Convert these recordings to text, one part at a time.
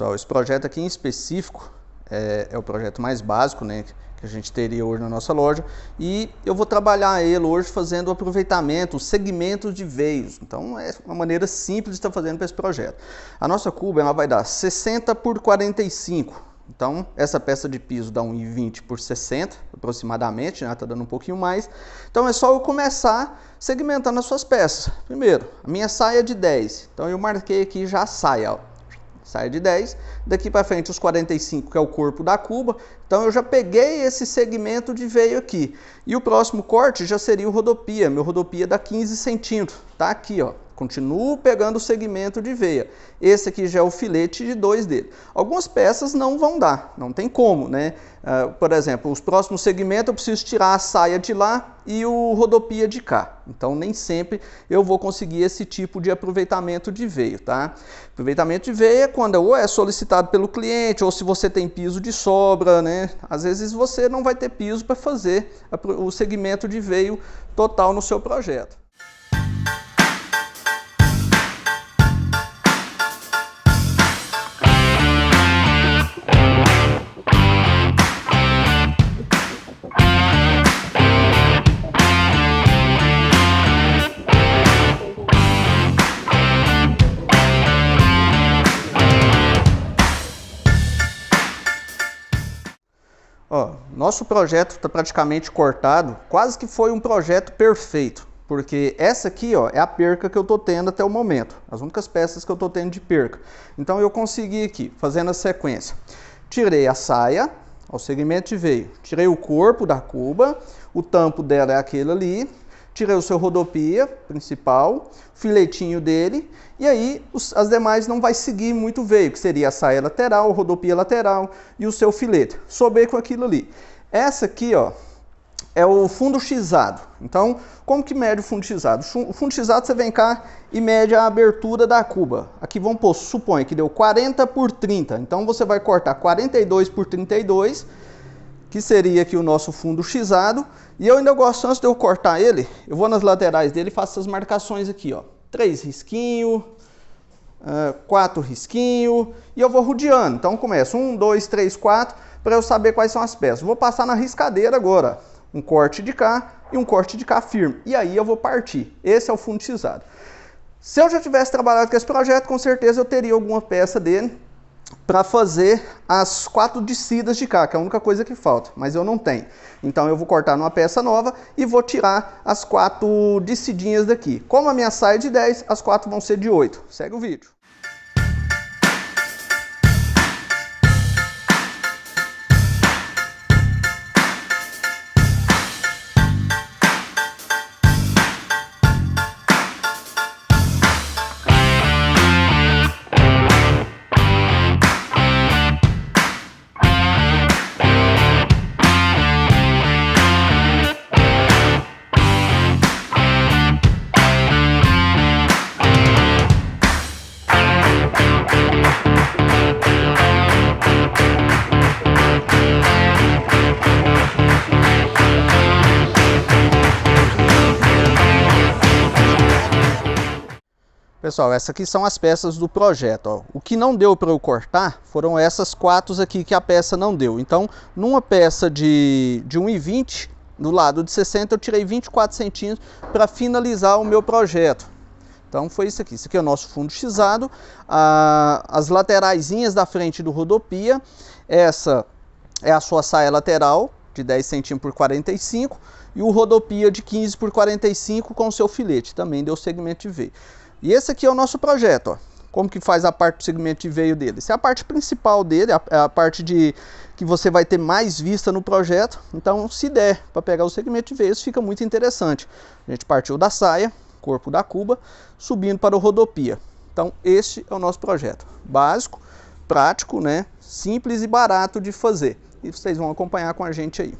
Pessoal, esse projeto aqui em específico é o projeto mais básico, né, que a gente teria hoje na nossa loja, e eu vou trabalhar ele hoje fazendo o aproveitamento, o segmento de veios. Então é uma maneira simples de estar fazendo para esse projeto. A nossa cuba ela vai dar 60 por 45. Então essa peça de piso dá 1,20 por 60 aproximadamente, né? Tá dando um pouquinho mais. Então é só eu começar segmentando as suas peças. Primeiro, a minha saia é de 10. Então eu marquei aqui já a saia, ó. Saia de 10, daqui para frente os 45, que é o corpo da cuba. Então eu já peguei esse segmento de veio aqui. E o próximo corte já seria o rodopia. Meu rodopia dá 15 centímetros. Tá aqui, ó. Continuo pegando o segmento de veia. Esse aqui já é o filete de 2 dele. Algumas peças não vão dar, não tem como, né? Por exemplo, os próximos segmentos eu preciso tirar a saia de lá e o rodopia de cá. Então nem sempre eu vou conseguir esse tipo de aproveitamento de veio, tá? Aproveitamento de veia é quando ou é solicitado pelo cliente ou se você tem piso de sobra, né? Às vezes você não vai ter piso para fazer o segmento de veio total no seu projeto. Ó, nosso projeto está praticamente cortado, quase que foi um projeto perfeito, porque essa aqui, ó, é a perca que eu estou tendo até o momento, as únicas peças que eu estou tendo de perca. Então eu consegui aqui, fazendo a sequência, tirei a saia, o segmento de veio, tirei o corpo da cuba, o tampo dela é aquele ali, tirei o seu rodopia principal, filetinho dele, e aí as demais não vai seguir muito veio, que seria a saia lateral, o rodopia lateral e o seu filete. Sobrei com aquilo ali. Essa aqui, ó, é o fundo xizado. Então, como que mede o fundo xizado? O fundo xizado você vem cá e mede a abertura da cuba. Aqui vamos pôr, supõe que deu 40 por 30. Então você vai cortar 42 por 32, que seria aqui o nosso fundo xizado. E eu ainda gosto, antes de eu cortar ele, eu vou nas laterais dele e faço essas marcações aqui, ó. 3 risquinhos, 4 risquinhos, e eu vou rodeando. Então começa 1, 2, 3, 4, para eu saber quais são as peças. Vou passar na riscadeira agora, um corte de cá e um corte de cá firme. E aí eu vou partir. Esse é o fundo xizado. Se eu já tivesse trabalhado com esse projeto, com certeza eu teria alguma peça dele para fazer as 4 descidas de cá, que é a única coisa que falta, mas eu não tenho. Então eu vou cortar numa peça nova e vou tirar as 4 descidinhas daqui. Como a minha saia é de 10, as 4 vão ser de 8. Segue o vídeo. Pessoal, essas aqui são as peças do projeto, ó. O que não deu para eu cortar foram essas 4 aqui que a peça não deu. Então, numa peça de 1,20, do lado de 60, eu tirei 24 centímetros para finalizar o meu projeto. Então, foi isso aqui. Isso aqui é o nosso fundo xizado. As lateraisinhas da frente do rodopia. Essa é a sua saia lateral, de 10 centímetros por 45. E o rodopia de 15 por 45 com o seu filete. Também deu segmento de veio. E esse aqui é o nosso projeto, ó. Como que faz a parte do segmento de veio dele? Essa é a parte principal dele, é a parte que você vai ter mais vista no projeto. Então, se der para pegar o segmento de veio, isso fica muito interessante. A gente partiu da saia, corpo da cuba, subindo para o rodopia. Então, este é o nosso projeto. Básico, prático, né? Simples e barato de fazer. E vocês vão acompanhar com a gente aí.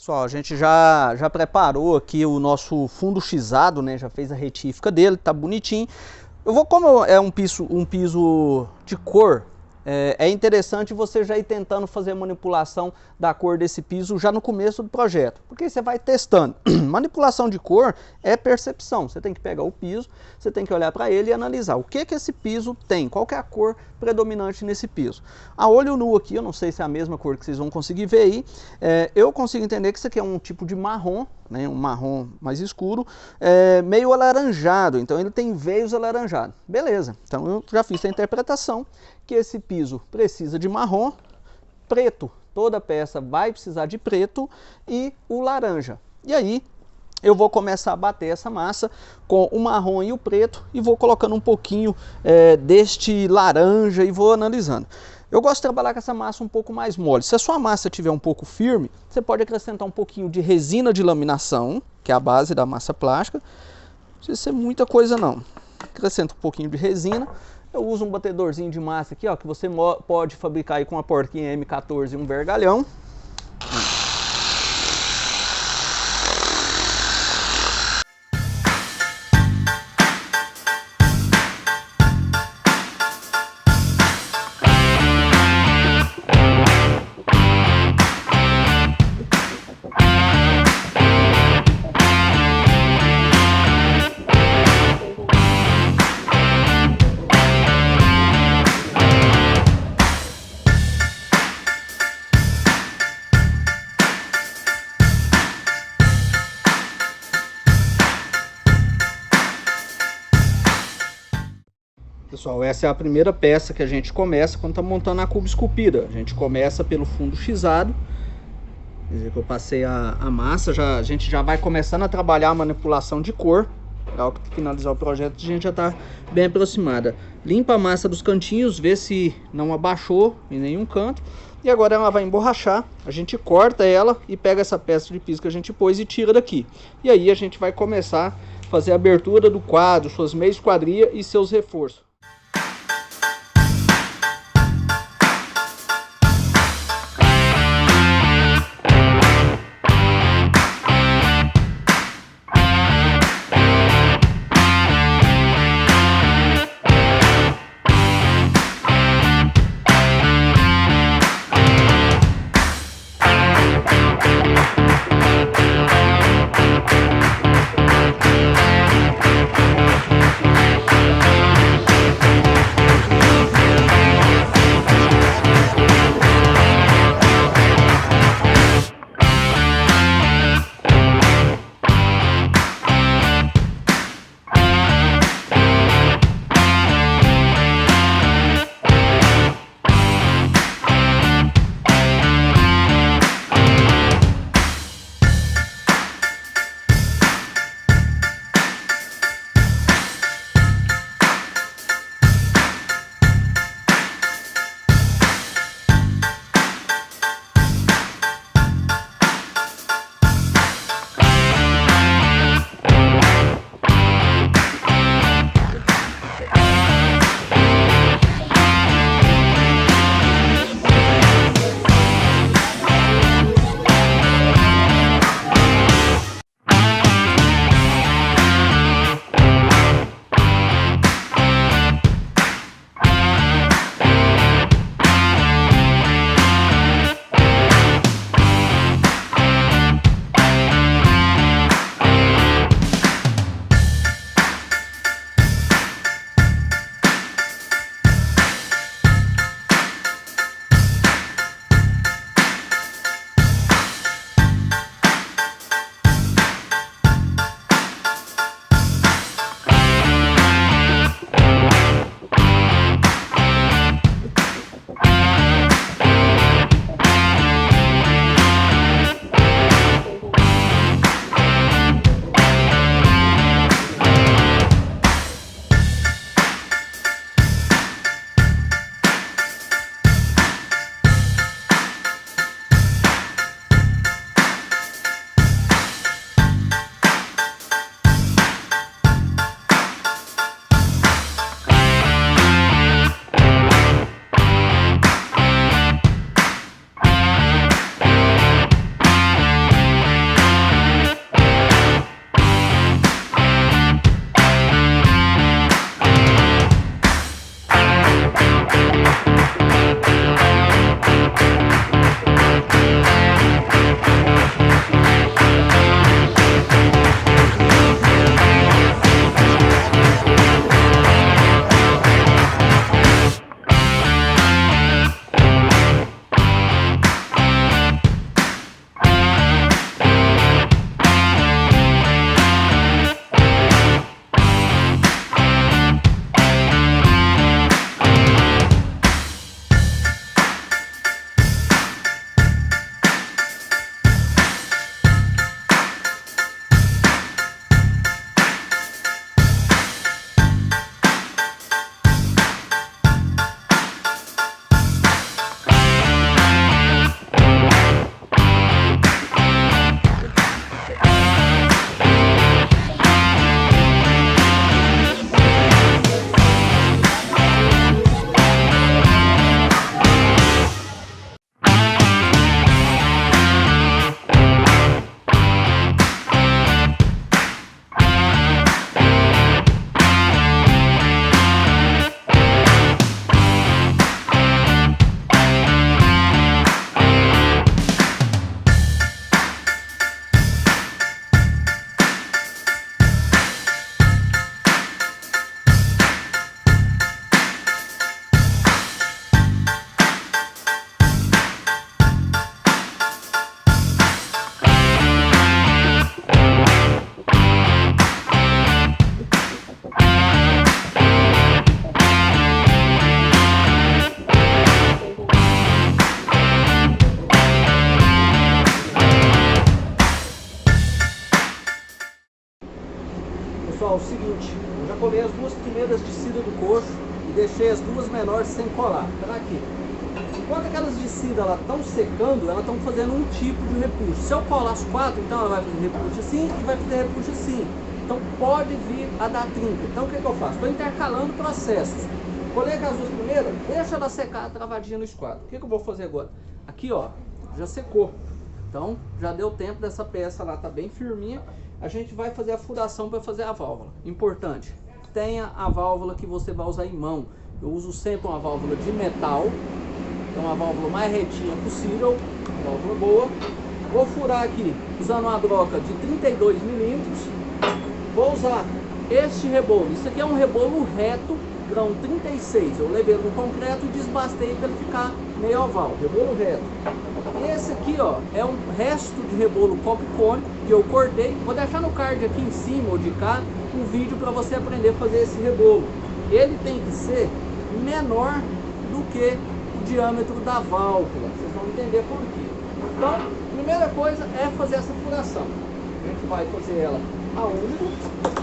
Pessoal, a gente já preparou aqui o nosso fundo xizado, né? Já fez a retífica dele, tá bonitinho. Como é um piso de cor, é interessante você já ir tentando fazer a manipulação da cor desse piso já no começo do projeto, porque você vai testando. Manipulação de cor é percepção, você tem que pegar o piso, você tem que olhar para ele e analisar o que esse piso tem, qual que é a cor predominante nesse piso. A olho nu aqui, eu não sei se é a mesma cor que vocês vão conseguir ver aí, eu consigo entender que isso aqui é um tipo de marrom, né, um marrom mais escuro, meio alaranjado, então ele tem veios alaranjados. Beleza, então eu já fiz a interpretação que esse piso precisa de marrom, preto, toda peça vai precisar de preto e o laranja. E aí eu vou começar a bater essa massa com o marrom e o preto e vou colocando um pouquinho deste laranja e vou analisando. Eu gosto de trabalhar com essa massa um pouco mais mole. Se a sua massa estiver um pouco firme, você pode acrescentar um pouquinho de resina de laminação, que é a base da massa plástica. Não precisa ser muita coisa não. Acrescenta um pouquinho de resina. Eu uso um batedorzinho de massa aqui, ó, que você pode fabricar aí com uma porquinha M14 e um vergalhão. Pessoal, essa é a primeira peça que a gente começa quando está montando a cuba esculpida. A gente começa pelo fundo xizado. Quer dizer que eu passei a massa, a gente já vai começando a trabalhar a manipulação de cor. Ao finalizar o projeto a gente já está bem aproximada. Limpa a massa dos cantinhos, vê se não abaixou em nenhum canto. E agora ela vai emborrachar, a gente corta ela e pega essa peça de piso que a gente pôs e tira daqui. E aí a gente vai começar a fazer a abertura do quadro, suas meia esquadria e seus reforços. menor sem colar. Tá aqui. Enquanto aquelas de cima estão secando, elas estão fazendo um tipo de repuxo. Se eu colar as 4, então ela vai fazer repuxo assim e vai fazer repuxo assim. Então pode vir a dar trinca. Então o que eu faço? Estou intercalando processos. Colei as duas primeiras, deixa ela secar travadinha no esquadro. O que eu vou fazer agora? Aqui ó, já secou. Então já deu tempo dessa peça lá, tá bem firminha. A gente vai fazer a furação para fazer a válvula. Importante, tenha a válvula que você vai usar em mão. Eu uso sempre uma válvula de metal. Então uma válvula mais retinha possível, uma válvula boa. Vou furar aqui usando uma broca de 32 milímetros. Vou usar este rebolo. Isso aqui é um rebolo reto, grão 36. Eu levei no concreto e desbastei para ele ficar meio oval, rebolo reto. Esse aqui ó, é um resto de rebolo copicônico que eu cortei. Vou deixar no card aqui em cima ou de cá um vídeo para você aprender a fazer esse rebolo. Ele tem que ser menor do que o diâmetro da válvula. Vocês vão entender por quê. Então, a primeira coisa é fazer essa furação. A gente vai fazer ela a úmido.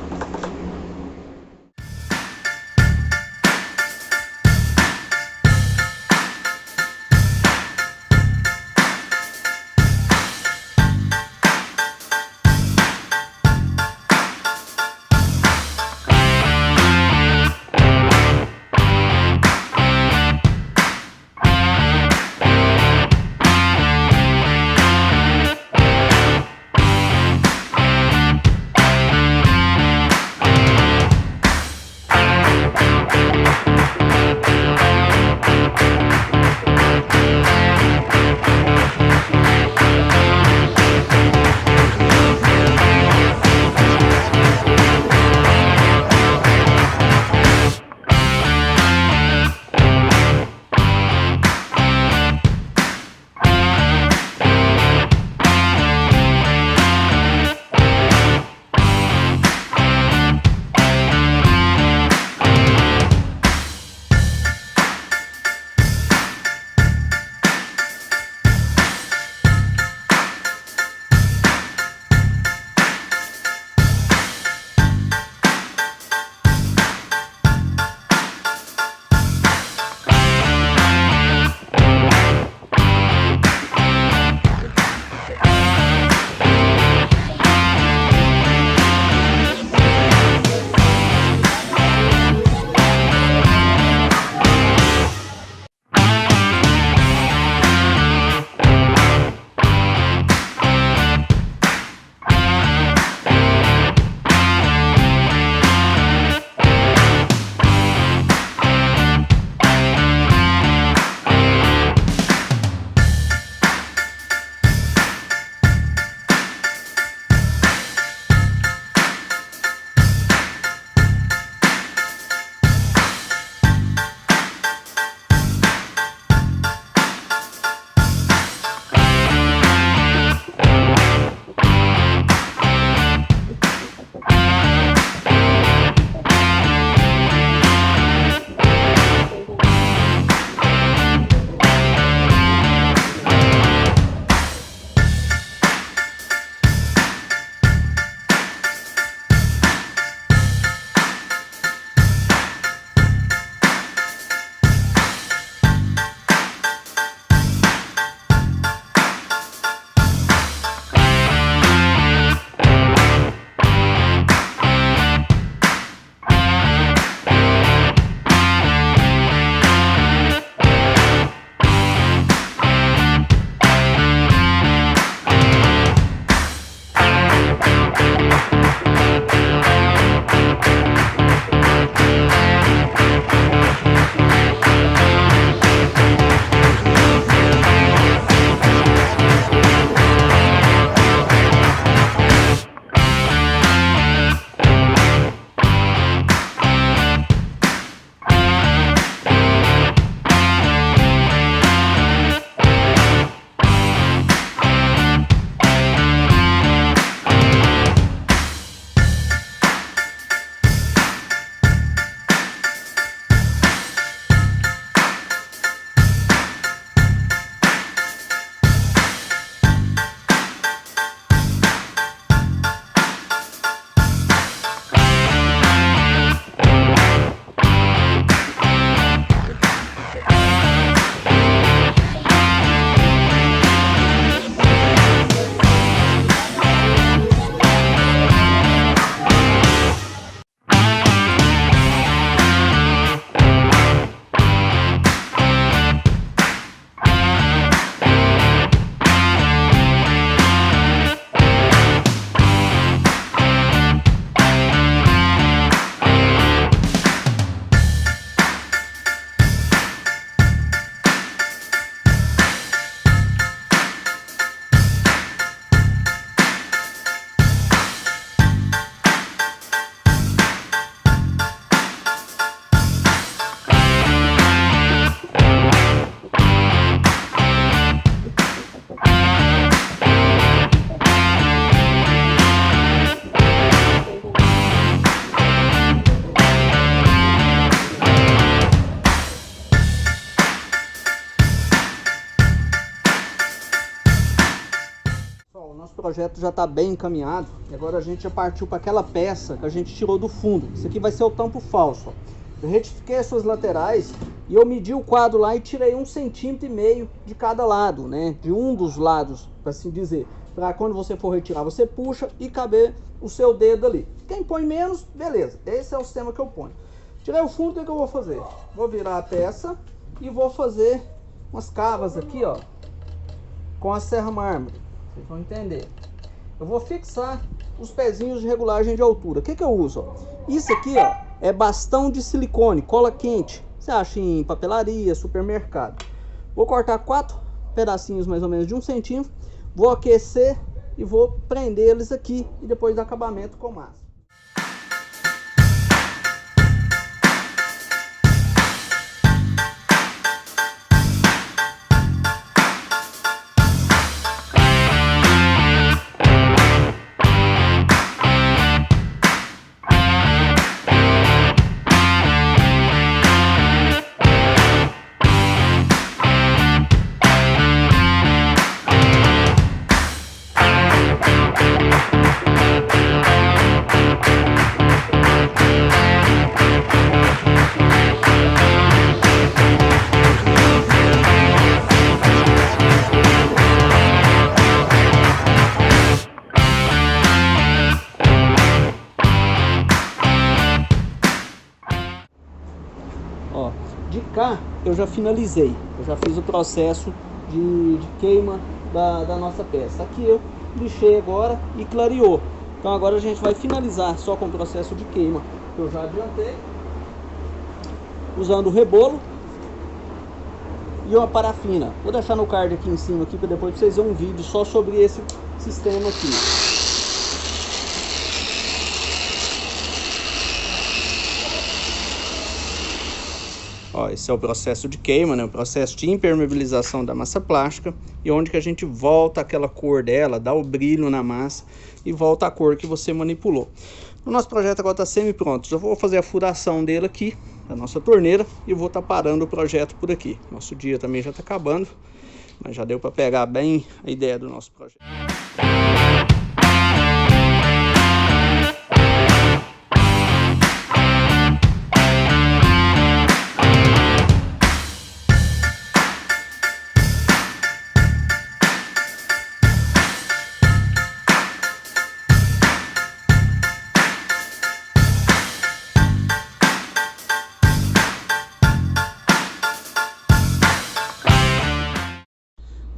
projeto já está bem encaminhado. E agora a gente já partiu para aquela peça que a gente tirou do fundo. Isso aqui vai ser o tampo falso, ó. Eu retifiquei as suas laterais e eu medi o quadro lá e tirei 1,5 cm de cada lado, né? De um dos lados, para assim dizer. Para quando você for retirar, você puxa e caber o seu dedo ali. Quem põe menos, beleza. Esse é o sistema que eu ponho. Tirei o fundo, o que eu vou fazer? Vou virar a peça e vou fazer umas cavas aqui, ó, com a serra mármore. Vocês vão entender. Eu vou fixar os pezinhos de regulagem de altura. O que eu uso? Ó? Isso aqui, ó, é bastão de silicone, cola quente. Você acha em papelaria, supermercado. Vou cortar 4 pedacinhos mais ou menos de 1 centímetro. Vou aquecer e vou prender eles aqui e depois dar acabamento com massa. Ó, de cá eu já finalizei, eu já fiz o processo de queima da nossa peça. Aqui eu lixei agora e clareou. Então agora a gente vai finalizar só com o processo de queima, que eu já adiantei, usando o rebolo e uma parafina. Vou deixar no card aqui em cima aqui para depois vocês verem um vídeo só sobre esse sistema aqui. Ó, esse é o processo de queima, né? O processo de impermeabilização da massa plástica, e onde que a gente volta aquela cor dela, dá o brilho na massa e volta a cor que você manipulou. O nosso projeto agora está semi-pronto. Já vou fazer a furação dele aqui, da nossa torneira, e vou estar parando o projeto por aqui. Nosso dia também já está acabando, mas já deu para pegar bem a ideia do nosso projeto.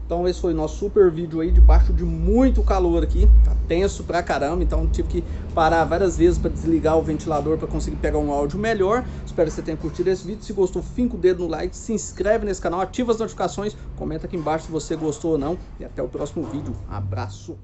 Então esse foi o nosso super vídeo aí, debaixo de muito calor aqui, tá tenso pra caramba, então tive que parar várias vezes para desligar o ventilador para conseguir pegar um áudio melhor. Espero que você tenha curtido esse vídeo. Se gostou, finca o dedo no like, se inscreve nesse canal, ativa as notificações, comenta aqui embaixo se você gostou ou não, e até o próximo vídeo. Abraço!